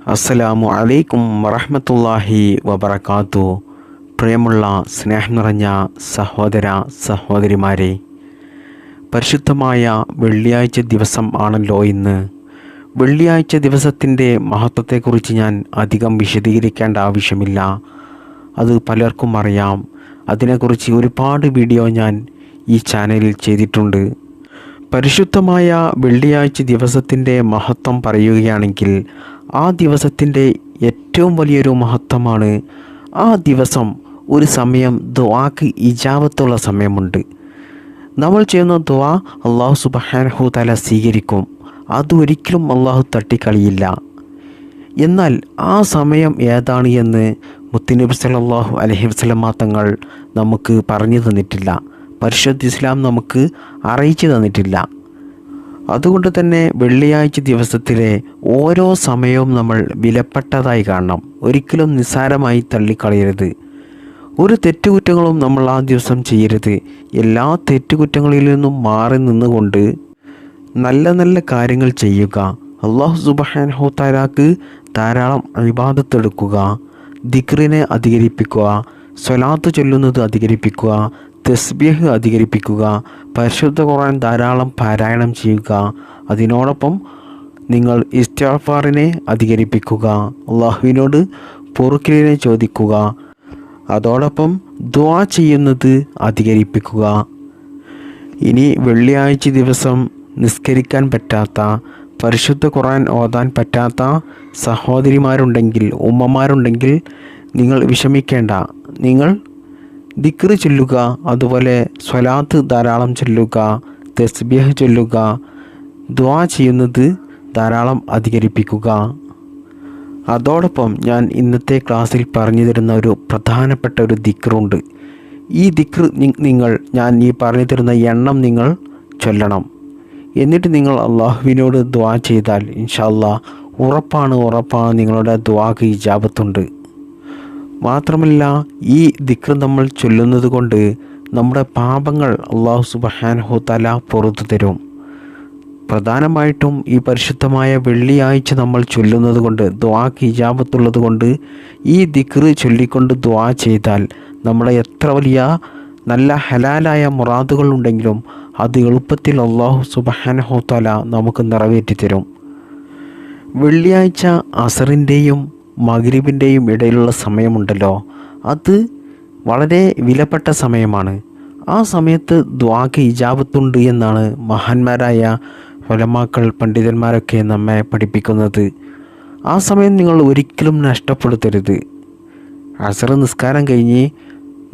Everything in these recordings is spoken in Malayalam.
അസ്സലാമു അലൈക്കും വറഹ്മത്തുള്ളാഹി വബറകാത്തു. പ്രിയമുള്ള സ്നേഹം നിറഞ്ഞ സഹോദര സഹോദരിമാരെ, പരിശുദ്ധമായ വെള്ളിയാഴ്ച ദിവസം ആണല്ലോ ഇന്ന്. വെള്ളിയാഴ്ച ദിവസത്തിൻ്റെ മഹത്വത്തെക്കുറിച്ച് ഞാൻ അധികം വിശദീകരിക്കേണ്ട ആവശ്യമില്ല, അത് പലർക്കും അറിയാം. അതിനെക്കുറിച്ച് ഒരുപാട് വീഡിയോ ഞാൻ ഈ ചാനലിൽ ചെയ്തിട്ടുണ്ട്. പരിശുദ്ധമായ വെള്ളിയാഴ്ച ദിവസത്തിൻ്റെ മഹത്വം പറയുകയാണെങ്കിൽ, ആ ദിവസത്തിൻ്റെ ഏറ്റവും വലിയൊരു മഹത്വമാണ് ആ ദിവസം ഒരു സമയം ദുആക്ക് ഇജാബത്തുള്ള സമയമുണ്ട്. നമ്മൾ ചെയ്യുന്ന ദുആ അല്ലാഹു സുബ്ഹാനഹു തആല സ്വീകരിക്കും. അതൊരിക്കലും അല്ലാഹു തട്ടിക്കളിയില്ല. എന്നാൽ ആ സമയം ഏതാണ് എന്ന് മുത്തുനബി സല്ലല്ലാഹു അലൈഹി വസല്ലം തങ്ങൾ നമുക്ക് പറഞ്ഞു തന്നിട്ടില്ല. പരിശുദ്ധ ഇസ്ലാം നമുക്ക് അറിയിച്ചു തന്നിട്ടില്ല. അതുകൊണ്ട് തന്നെ വെള്ളിയാഴ്ച ദിവസത്തിലെ ഓരോ സമയവും നമ്മൾ വിലപ്പെട്ടതായി കാണണം. ഒരിക്കലും നിസ്സാരമായി തള്ളിക്കളയരുത്. ഒരു തെറ്റുകുറ്റങ്ങളും നമ്മൾ ആ ദിവസം ചെയ്യരുത്. എല്ലാ തെറ്റുകുറ്റങ്ങളിൽ നിന്നും മാറി നിന്നുകൊണ്ട് നല്ല നല്ല കാര്യങ്ങൾ ചെയ്യുക. അല്ലാഹു സുബ്ഹാനഹു തആലക്ക് ധാരാളം ഇബാദത്ത് എടുക്കുക, ദിക്റിനെ അധികരിപ്പിക്കുക, സ്വലാത്ത് ചൊല്ലുന്നത് അധികരിപ്പിക്കുക, തസ്ബീഹ് അധികരിപ്പിക്കുക, പരിശുദ്ധ ഖുർആൻ ധാരാളം പാരായണം ചെയ്യുക. അതിനോടൊപ്പം നിങ്ങൾ ഇസ്തിഗ്ഫാറിനെ അധികരിപ്പിക്കുക, അള്ളാഹുവിനോട് പൊറുക്കലിനെ ചോദിക്കുക, അതോടൊപ്പം ദുആ ചെയ്യുന്നത് അധികരിപ്പിക്കുക. ഇനി വെള്ളിയാഴ്ച ദിവസം നിസ്കരിക്കാൻ പറ്റാത്ത, പരിശുദ്ധ ഖുർആൻ ഓതാൻ പറ്റാത്ത സഹോദരിമാരുണ്ടെങ്കിൽ, ഉമ്മമാരുണ്ടെങ്കിൽ നിങ്ങൾ വിഷമിക്കേണ്ട. നിങ്ങൾ ദിക്ർ ചൊല്ലുക, അതുപോലെ സ്വലാത്ത് ധാരാളം ചൊല്ലുക, തസ്ബീഹ് ചൊല്ലുക, ദുആ ചെയ്യുന്നത് ധാരാളം അധികരിപ്പിക്കുക. അതോടൊപ്പം ഞാൻ ഇന്നത്തെ ക്ലാസ്സിൽ പറഞ്ഞു തരുന്ന ഒരു പ്രധാനപ്പെട്ട ഒരു ദിക്റുണ്ട്. ഈ ദിക്ർ ഞാൻ ഈ പറഞ്ഞു തരുന്ന എണ്ണം നിങ്ങൾ ചൊല്ലണം. എന്നിട്ട് നിങ്ങൾ അള്ളാഹുവിനോട് ദുആ ചെയ്താൽ ഇൻഷാ അല്ലാഹ് ഉറപ്പാണ് നിങ്ങളുടെ ദുആക്ക് ഇജാബത്തുണ്ട്. മാത്രമല്ല, ഈ ദിക്ർ നമ്മൾ ചൊല്ലുന്നത് കൊണ്ട് നമ്മുടെ പാപങ്ങൾ അല്ലാഹു സുബ്ഹാനഹു തആല പുറത്തു തരും. പ്രധാനമായിട്ടും ഈ പരിശുദ്ധമായ വെള്ളിയാഴ്ച നമ്മൾ ചൊല്ലുന്നത് കൊണ്ട്, ദുആക്ക് ഇജാബത്തുള്ളത് കൊണ്ട്, ഈ ദിക്ർ ചൊല്ലിക്കൊണ്ട് ദുആ ചെയ്താൽ നമ്മുടെ എത്ര വലിയ നല്ല ഹലാലായ മുറാദുകൾ ഉണ്ടെങ്കിലും അത് എളുപ്പത്തിൽ അല്ലാഹു സുബ്ഹാനഹു തആല നമുക്ക് നിറവേറ്റി തരും. വെള്ളിയാഴ്ച അസറിൻ്റെയും മഗ്രിബിൻ്റെയും ഇടയിലുള്ള സമയമുണ്ടല്ലോ, അത് വളരെ വിലപ്പെട്ട സമയമാണ്. ആ സമയത്ത് ദുആക്ക് ഇജാബത്തുണ്ട് എന്നാണ് മഹാന്മാരായ ഉലമാക്കൾ, പണ്ഡിതന്മാരൊക്കെ നമ്മെ പഠിപ്പിക്കുന്നത്. ആ സമയം നിങ്ങൾ ഒരിക്കലും നഷ്ടപ്പെടുത്തരുത്. അസർ നിസ്കാരം കഴിഞ്ഞ്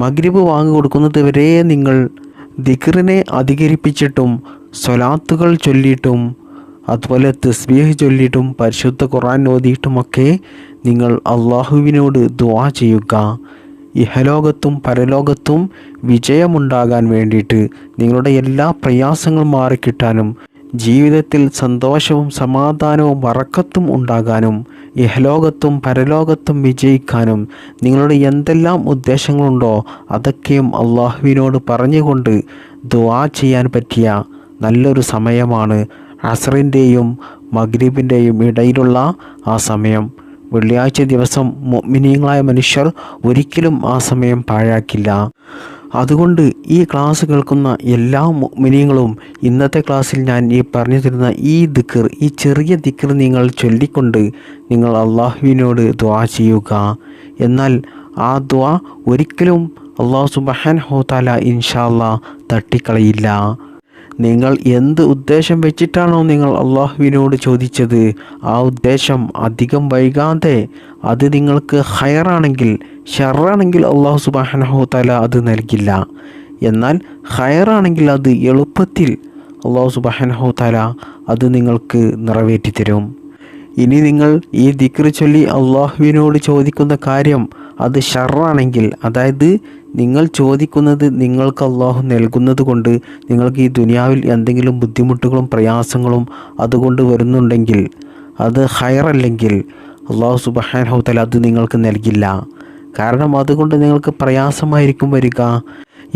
മഗ്രിബ് വാങ്ങി കൊടുക്കുന്നത് വരെ നിങ്ങൾ ദിക്റിനെ അധികരിപ്പിച്ചിട്ടും സ്വലാത്തുകൾ ചൊല്ലിയിട്ടും അതുപോലെ തസ്ബീഹ് ചൊല്ലിയിട്ടും പരിശുദ്ധ ഖുർആൻ ഓതിയിട്ടുമൊക്കെ നിങ്ങൾ അള്ളാഹുവിനോട് ദുആ ചെയ്യുക. ഇഹലോകത്തും പരലോകത്തും വിജയമുണ്ടാകാൻ വേണ്ടിയിട്ട്, നിങ്ങളുടെ എല്ലാ പ്രയാസങ്ങളും മാറിക്കിട്ടാനും, ജീവിതത്തിൽ സന്തോഷവും സമാധാനവും ബറക്കത്തും ഉണ്ടാകാനും, ഇഹലോകത്തും പരലോകത്തും വിജയിക്കാനും നിങ്ങളുടെ എന്തെല്ലാം ഉദ്ദേശങ്ങളുണ്ടോ അതൊക്കെയും അള്ളാഹുവിനോട് പറഞ്ഞുകൊണ്ട് ദുആ ചെയ്യാൻ പറ്റിയ നല്ലൊരു സമയമാണ് അസറിൻ്റെയും മഗ്രിബിൻ്റെയും ഇടയിലുള്ള ആ സമയം. വെള്ളിയാഴ്ച ദിവസം മുഅ്മിനീങ്ങളായ മനുഷ്യർ ഒരിക്കലും ആ സമയം പാഴാക്കില്ല. അതുകൊണ്ട് ഈ ക്ലാസ് കേൾക്കുന്ന എല്ലാ മുഅ്മിനീങ്ങളും ഇന്നത്തെ ക്ലാസ്സിൽ ഞാൻ ഈ പറഞ്ഞു തരുന്ന ഈ ദിക്ർ, ഈ ചെറിയ ദിക്ർ നിങ്ങൾ ചൊല്ലിക്കൊണ്ട് നിങ്ങൾ അള്ളാഹുവിനോട് ദുആ ചെയ്യുക. എന്നാൽ ആ ദുആ ഒരിക്കലും അല്ലാഹു സുബ്ഹാനഹു തആല ഇൻഷാ അല്ലാഹ് തട്ടിക്കളയില്ല. നിങ്ങൾ എന്ത് ഉദ്ദേശം വെച്ചിട്ടാണോ നിങ്ങൾ അള്ളാഹുവിനോട് ചോദിച്ചത്, ആ ഉദ്ദേശം അധികം വൈകാതെ അത് നിങ്ങൾക്ക് ഖൈറാണെങ്കിൽ, ഷർറാണെങ്കിൽ അല്ലാഹു സുബ്ഹാനഹു തആല അത് നൽകില്ല. എന്നാൽ ഖൈറാണെങ്കിൽ അത് എളുപ്പത്തിൽ അല്ലാഹു സുബ്ഹാനഹു തആല അത് നിങ്ങൾക്ക് നിറവേറ്റി തരും. ഇനി നിങ്ങൾ ഈ ദിക്ർ ചൊല്ലി അള്ളാഹുവിനോട് ചോദിക്കുന്ന കാര്യം അത് ഷർറാണെങ്കിൽ, അതായത് നിങ്ങൾ ചോദിക്കുന്നത് നിങ്ങൾക്ക് അള്ളാഹു നൽകുന്നത് കൊണ്ട് നിങ്ങൾക്ക് ഈ ദുനിയാവിൽ എന്തെങ്കിലും ബുദ്ധിമുട്ടുകളും പ്രയാസങ്ങളും അതുകൊണ്ട് വരുന്നുണ്ടെങ്കിൽ, അത് ഖൈറല്ലെങ്കിൽ അള്ളാഹു സുബ്ഹാനഹു തആല അത് നിങ്ങൾക്ക് നൽകില്ല. കാരണം അതുകൊണ്ട് നിങ്ങൾക്ക് പ്രയാസമായിരിക്കും വരിക.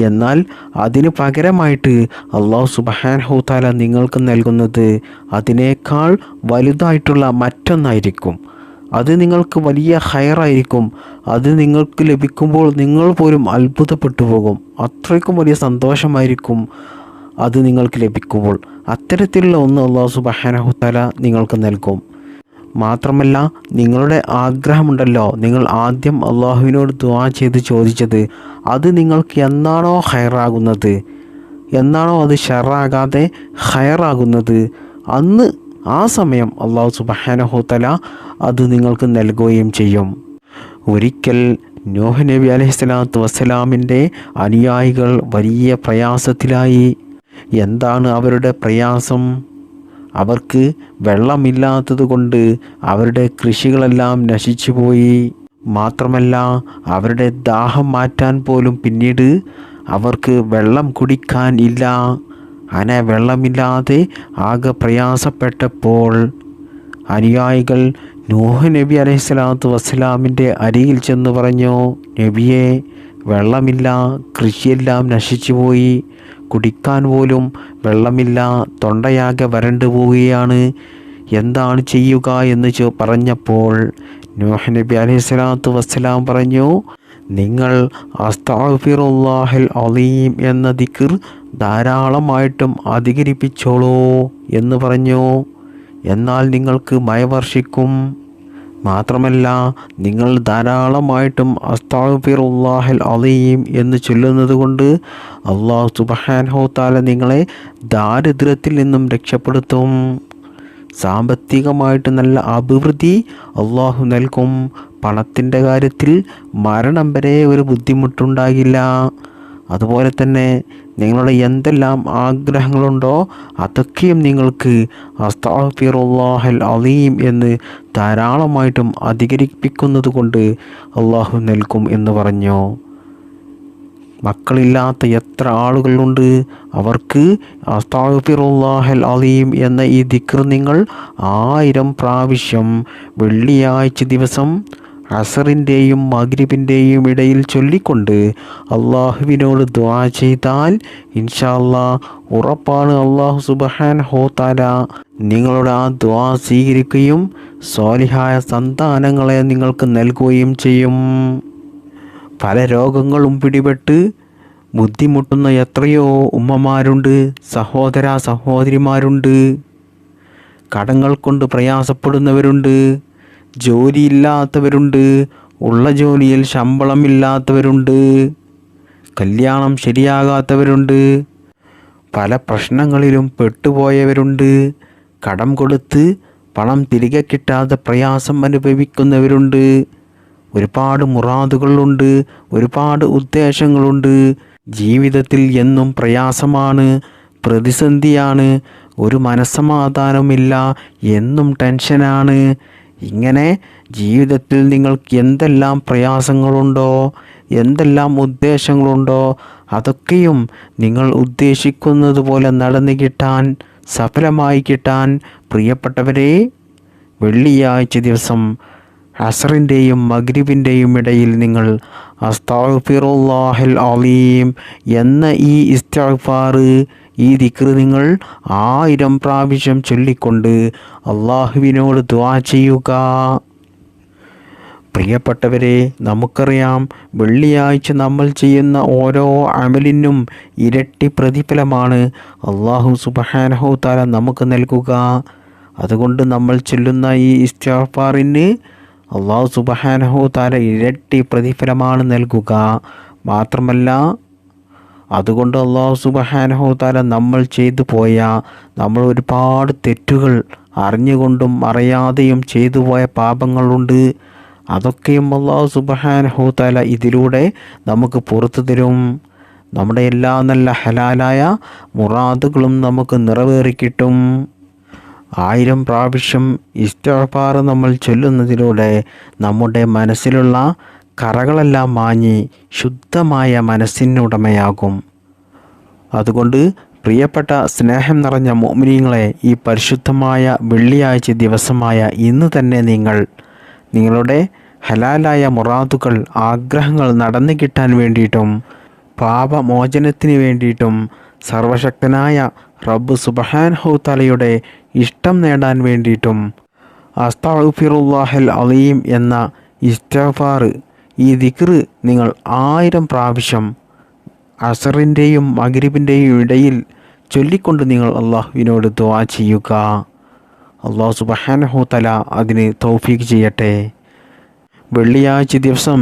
എന്നാൽ അതിന് പകരമായിട്ട് അല്ലാഹു സുബ്ഹാനഹു തആല നിങ്ങൾക്ക് നൽകുന്നത് അതിനേക്കാൾ വലുതായിട്ടുള്ള മറ്റൊന്നായിരിക്കും. അത് നിങ്ങൾക്ക് വലിയ ഹൈറായിരിക്കും. അത് നിങ്ങൾക്ക് ലഭിക്കുമ്പോൾ നിങ്ങൾ പോലും അത്ഭുതപ്പെട്ടു പോകും. അത്രയ്ക്കും വലിയ സന്തോഷമായിരിക്കും അത് നിങ്ങൾക്ക് ലഭിക്കുമ്പോൾ. അത്തരത്തിലുള്ള ഒന്ന് അല്ലാഹു സുബ്ഹാനഹു തആല നിങ്ങൾക്ക് നൽകും. മാത്രമല്ല, നിങ്ങളുടെ ആഗ്രഹമുണ്ടല്ലോ, നിങ്ങൾ ആദ്യം അള്ളാഹുവിനോട് ദുആ ചെയ്ത് ചോദിച്ചത്, അത് നിങ്ങൾക്ക് എന്നാണോ ഹൈറാകുന്നത്, എന്നാണോ അത് ഷർറാകാതെ ഹൈറാകുന്നത്, അന്ന് ആ സമയം അല്ലാഹു സുബ്ഹാനഹു തആല അത് നിങ്ങൾക്ക് നൽകുകയും ചെയ്യും. ഒരിക്കൽ നൂഹ് നബി അലൈഹിസ്സലാത്തു വസ്സലാമിൻ്റെ അനുയായികൾ വലിയ പ്രയാസത്തിലായി. എന്താണ് അവരുടെ പ്രയാസം? അവർക്ക് വെള്ളമില്ലാത്തത് കൊണ്ട് അവരുടെ കൃഷികളെല്ലാം നശിച്ചുപോയി. മാത്രമല്ല, അവരുടെ ദാഹം മാറ്റാൻ പോലും പിന്നീട് അവർക്ക് വെള്ളം കുടിക്കാൻ ഇല്ല. അങ്ങനെ വെള്ളമില്ലാതെ ആകെ പ്രയാസപ്പെട്ടപ്പോൾ അനുയായികൾ നൂഹ് നബി അലൈഹിസ്സലാത്തു വസ്സലാമിൻ്റെ അരികിൽ ചെന്ന് പറഞ്ഞു, നബിയെ, വെള്ളമില്ല, കൃഷിയെല്ലാം നശിച്ചുപോയി, കുടിക്കാൻ പോലും വെള്ളമില്ല, തൊണ്ടയാകെ വരണ്ടു പോവുകയാണ്, എന്താണ് ചെയ്യുക എന്ന് പറഞ്ഞപ്പോൾ നൂഹ് നബി അലൈഹിസ്സലാത്തു വസ്സലാം പറഞ്ഞു, നിങ്ങൾ അസ്തഗ്ഫിറുല്ലാഹൽ അലീം എന്ന ദിക്ർ ധാരാളമായിട്ടും അധികരിപ്പിച്ചോളൂ എന്ന് പറഞ്ഞു. എന്നാൽ നിങ്ങൾക്ക് മഴ വർഷിക്കും. മാത്രമല്ല, നിങ്ങൾ ധാരാളമായിട്ടും അസ്തഗ്ഫിറുല്ലാഹൽ അലീം എന്ന് ചൊല്ലുന്നത് കൊണ്ട് അല്ലാഹു സുബ്ഹാനഹു തആല നിങ്ങളെ ദാരിദ്ര്യത്തിൽ നിന്നും രക്ഷപ്പെടുത്തും. സാമ്പത്തികമായിട്ട് നല്ല അഭിവൃദ്ധി അല്ലാഹു നൽകും. പണത്തിൻ്റെ കാര്യത്തിൽ മരണം വരെ ഒരു ബുദ്ധിമുട്ടുണ്ടാകില്ല. അതുപോലെ തന്നെ നിങ്ങളുടെ എന്തെല്ലാം ആഗ്രഹങ്ങളുണ്ടോ അതൊക്കെയും നിങ്ങൾക്ക് അസ്തഗ്ഫിറുല്ലാഹൽ അലീം എന്ന് ധാരാളമായിട്ടും അധികരിപ്പിക്കുന്നത് കൊണ്ട് അള്ളാഹു നൽകും എന്ന് പറഞ്ഞു. മക്കളില്ലാത്ത എത്ര ആളുകളുണ്ട്, അവർക്ക് അസ്തഗ്ഫിറുല്ലാഹൽ അലീം എന്ന ഈ ദിക്ർ നിങ്ങൾ 1000 പ്രാവശ്യം വെള്ളിയാഴ്ച ദിവസം അസറിൻ്റെയും മഗ്രിബിൻ്റെയും ഇടയിൽ ചൊല്ലിക്കൊണ്ട് അള്ളാഹുവിനോട് ദുആ ചെയ്താൽ ഇൻഷാ അല്ലാഹ് ഉറപ്പാണ് അല്ലാഹു സുബ്ഹാനഹു തആല നിങ്ങളുടെ ആ ദുആ സ്വീകരിക്കുകയും സ്വാലിഹായ സന്താനങ്ങളെ നിങ്ങൾക്ക് നൽകുകയും ചെയ്യും. പല രോഗങ്ങളും പിടിപെട്ട് ബുദ്ധിമുട്ടുന്ന എത്രയോ ഉമ്മമാരുണ്ട്, സഹോദര സഹോദരിമാരുണ്ട്. കടങ്ങൾ കൊണ്ട് പ്രയാസപ്പെടുന്നവരുണ്ട്, ജോലിയില്ലാത്തവരുണ്ട്, ഉള്ള ജോലിയിൽ ശമ്പളമില്ലാത്തവരുണ്ട്, കല്യാണം ശരിയാകാത്തവരുണ്ട്, പല പ്രശ്നങ്ങളിലും പെട്ടുപോയവരുണ്ട്, കടം കൊടുത്ത് പണം തിരികെ കിട്ടാതെ പ്രയാസം അനുഭവിക്കുന്നവരുണ്ട്. ഒരുപാട് മുറാദുകളുണ്ട്, ഒരുപാട് ഉദ്ദേശങ്ങളുണ്ട്. ജീവിതത്തിൽ എന്നും പ്രയാസമാണ്, പ്രതിസന്ധിയാണ്, ഒരു മനസ്സമാധാനമില്ല, എന്നും ടെൻഷനാണ്. ഇങ്ങനെ ജീവിതത്തിൽ നിങ്ങൾക്ക് എന്തെല്ലാം പ്രയാസങ്ങളുണ്ടോ, എന്തെല്ലാം ഉദ്ദേശങ്ങളുണ്ടോ അതൊക്കെയും നിങ്ങൾ ഉദ്ദേശിക്കുന്നത് പോലെ നടന്നു കിട്ടാൻ, സഫലമായി കിട്ടാൻ പ്രിയപ്പെട്ടവരെ, വെള്ളിയാഴ്ച ദിവസം അസറിൻ്റെയും മഗ്രിബിൻ്റെയും ഇടയിൽ നിങ്ങൾ അസ്തഗ്ഫിറുല്ലാഹൽ അലീം എന്ന ഈ ഇസ്തിഗ്ഫാർ, ഈ ദിക്ർ നിങ്ങൾ 1000 പ്രാവശ്യം ചൊല്ലിക്കൊണ്ട് അള്ളാഹുവിനോട് ദുആ ചെയ്യുക. പ്രിയപ്പെട്ടവരെ, നമുക്കറിയാം വെള്ളിയാഴ്ച നമ്മൾ ചെയ്യുന്ന ഓരോ അമലിനും ഇരട്ടി പ്രതിഫലമാണ് അല്ലാഹു സുബ്ഹാനഹു തആല നമുക്ക് നൽകുക. അതുകൊണ്ട് നമ്മൾ ചൊല്ലുന്ന ഈ ഇസ്തിഗ്ഫാറിന് അല്ലാഹു സുബ്ഹാനഹു തആല ഇരട്ടി പ്രതിഫലമാണ് നൽകുക. മാത്രമല്ല, അതുകൊണ്ട് അല്ലാഹു സുബ്ഹാനഹു തആല നമ്മൾ ചെയ്തു പോയ നമ്മൾ ഒരുപാട് തെറ്റുകൾ അറിഞ്ഞുകൊണ്ടും അറിയാതെയും ചെയ്തു പോയ പാപങ്ങളുണ്ട്. അതൊക്കെയും അല്ലാഹു സുബ്ഹാനഹു തആല ഇതിലൂടെ നമുക്ക് പുറത്തു തരും. നമ്മുടെ എല്ലാ നല്ല ഹലാലായ മുറാദുകളും നമുക്ക് നിറവേറിക്കിട്ടും. 1000 പ്രാവശ്യം ഇസ്തിഗ്ഫാർ നമ്മൾ ചൊല്ലുന്നതിലൂടെ നമ്മുടെ മനസ്സിലുള്ള കറകളെല്ലാം മാഞ്ഞ് ശുദ്ധമായ മനസ്സിനുടമയാകും. അതുകൊണ്ട് പ്രിയപ്പെട്ട സ്നേഹം നിറഞ്ഞ മുഅ്മിനീങ്ങളെ, ഈ പരിശുദ്ധമായ വെള്ളിയാഴ്ച ദിവസമായ ഇന്ന് തന്നെ നിങ്ങൾ നിങ്ങളുടെ ഹലാലായ മുറാദുകൾ, ആഗ്രഹങ്ങൾ നടന്നു കിട്ടാൻ വേണ്ടിയിട്ടും പാപമോചനത്തിന് വേണ്ടിയിട്ടും സർവശക്തനായ റബ്ബ് സുബ്ഹാനഹു തആലയുടെ ഇഷ്ടം നേടാൻ വേണ്ടിയിട്ടും അസ്തഗ്ഫിറുല്ലാഹൽ അലീം എന്ന ഇസ്തിഗ്ഫാർ, ഈ ദിക്ർ നിങ്ങൾ 1000 പ്രാവശ്യം അസറിൻ്റെയും മഗ്രിബിൻ്റെയും ഇടയിൽ ചൊല്ലിക്കൊണ്ട് നിങ്ങൾ അള്ളാഹുവിനോട് ദുആ ചെയ്യുക. അള്ളാഹു സുബ്ഹാനഹു തആല അതിന് തൗഫീഖ് ചെയ്യട്ടെ. വെള്ളിയാഴ്ച ദിവസം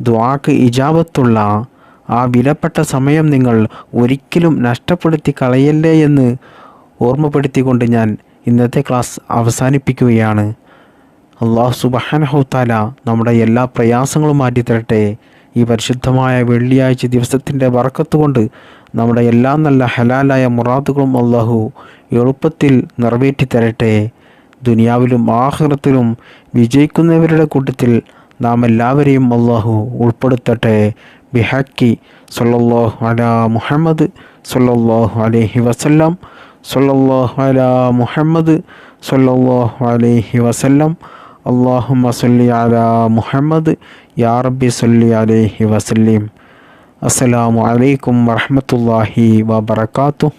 ദുആക്ക് ഇജാബത്തുള്ള ആ വിലപ്പെട്ട സമയം നിങ്ങൾ ഒരിക്കലും നഷ്ടപ്പെടുത്തി കളയല്ലേ എന്ന് ഓർമ്മപ്പെടുത്തിക്കൊണ്ട് ഞാൻ ഇന്നത്തെ ക്ലാസ് അവസാനിപ്പിക്കുകയാണ്. അള്ളാഹു സുബ്ഹാനഹു തആല നമ്മുടെ എല്ലാ പ്രയാസങ്ങളും മാറ്റിത്തരട്ടെ. ഈ പരിശുദ്ധമായ വെള്ളിയാഴ്ച ദിവസത്തിൻ്റെ ബർക്കത്ത് കൊണ്ട് നമ്മുടെ എല്ലാ നല്ല ഹലാലായ മുറാദുകളും അള്ളാഹു എളുപ്പത്തിൽ നിറവേറ്റി തരട്ടെ. ദുനിയാവിലും ആഖിറത്തിലും വിജയിക്കുന്നവരുടെ കൂട്ടത്തിൽ നാം എല്ലാവരെയും അള്ളാഹു ഉൾപ്പെടുത്തട്ടെ. ബിഹക്കി സല്ലല്ലാഹു അലാ മുഹമ്മദ് സല്ലല്ലാഹു അലൈഹി വസല്ലം, സല്ലല്ലാഹു അലാ മുഹമ്മദ് സല്ലല്ലാഹു അലൈഹി വസല്ലം. അല്ലാഹുമ്മ സല്ലി അലാ മുഹമ്മദ് യാ റബ്ബി സല്ലി അലൈഹി വസല്ലിം. അസ്സലാമു അലൈക്കും വറഹ്മത്തുള്ളാഹി വബറകാതുഹു.